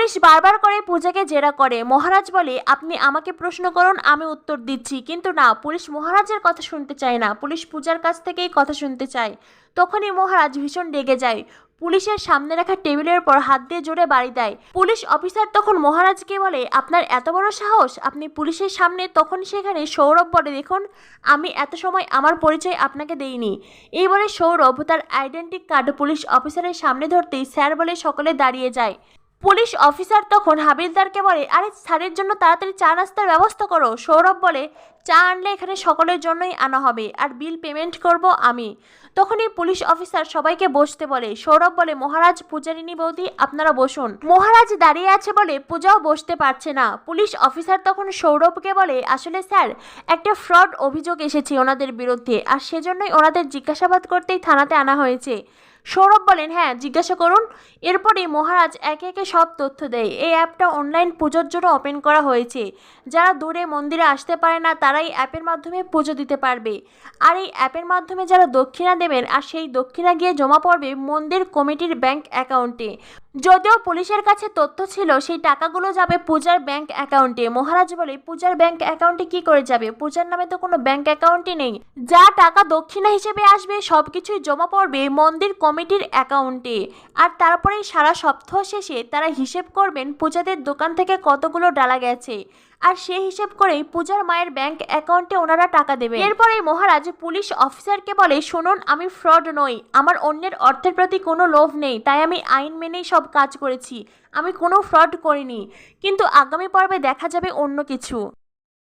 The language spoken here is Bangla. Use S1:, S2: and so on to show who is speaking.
S1: পুলিশ বারবার করে পূজাকে জেরা করে। মহারাজ বলে, আপনি আমাকে প্রশ্ন করুন, আমি উত্তর দিচ্ছি। কিন্তু না, পুলিশ মহারাজের কথা শুনতে চায় না, পুলিশ পূজার কাছ থেকেই কথা শুনতে চায়। তখনই মহারাজ ভীষণ রেগে যায়, পুলিশের সামনে রাখা টেবিলের পর হাত দিয়ে জোরে বাড়ি দেয়। পুলিশ অফিসার তখন মহারাজকে বলে, আপনার এত বড় সাহস, আপনি পুলিশের সামনে। তখন সেখানে সৌরভ বলে, দেখুন, আমি এত সময় আমার পরিচয় আপনাকে দেইনি। এই বলে সৌরভ তার আইডেন্টি কার্ড পুলিশ অফিসারের সামনে ধরতেই স্যার বলে সকলে দাঁড়িয়ে যায়। পুলিশ অফিসার তখন হাবিলদারকে বলে, আরে স্যারের জন্য তাড়াতাড়ি চা নাস্তার ব্যবস্থা করো। সৌরভ বলে, চা আনলে এখানে সকলের জন্যই আনা হবে, আর বিল পেমেন্ট করব আমি। তখনই পুলিশ অফিসার সবাইকে বসতে বলে। সৌরভ বলে, মহারাজ, পূজারিনী বৌদি, আপনারা বসুন। মহারাজ দাঁড়িয়ে আছে বলে পূজাও বসতে পারছে না। পুলিশ অফিসার তখন সৌরভকে বলে, আসলে স্যার, একটা ফ্রড অভিযোগ এসেছে ওনাদের বিরুদ্ধে, আর সেজন্যই ওনাদের জিজ্ঞাসাবাদ করতেই থানাতে আনা হয়েছে। সৌরভ বলেন, হ্যাঁ, জিজ্ঞাসা করুন। এরপরেই মহারাজ একে একে সব তথ্য দেয়। এই অ্যাপটা অনলাইন পুজোর জন্য ওপেন করা হয়েছে। যারা দূরে মন্দিরে আসতে পারে না, তারা এই অ্যাপের মাধ্যমে পুজো দিতে পারবে। আর এই অ্যাপের মাধ্যমে যারা দক্ষিণা দেবেন, আর সেই দক্ষিণা গিয়ে জমা পড়বে মন্দির কমিটির ব্যাংক অ্যাকাউন্টে। যদিও পুলিশের কাছে তথ্য ছিল সেই টাকাগুলো যাবে পূজার ব্যাংক অ্যাকাউন্টে। মহারাজ বলে, পূজার ব্যাংক অ্যাকাউন্টে কি করে যাবে? পূজার নামে তো কোনো ব্যাংক অ্যাকাউন্টই নেই। যা টাকা দক্ষিণা হিসেবে আসবে সবকিছুই জমা পড়বে মন্দির কমিটির অ্যাকাউন্টে। আর তারপরেই সারা সপ্তাহ শেষে তারা হিসেব করবেন পূজাদের দোকান থেকে কতগুলো ডালা গেছে, আর সেই হিসেব করেই পূজার মায়ের ব্যাংক অ্যাকাউন্টে ওনারা টাকা দেবে। এরপরেই মহারাজ পুলিশ অফিসারকে বলে, শুনুন, আমি ফ্রড নই, আমার অন্যের অর্থের প্রতি কোনো লোভ নেই, তাই আমি আইন মেনেই সব কাজ করেছি, আমি কোনো ফ্রড করিনি। কিন্তু আগামী পর্বে দেখা যাবে অন্য কিছু।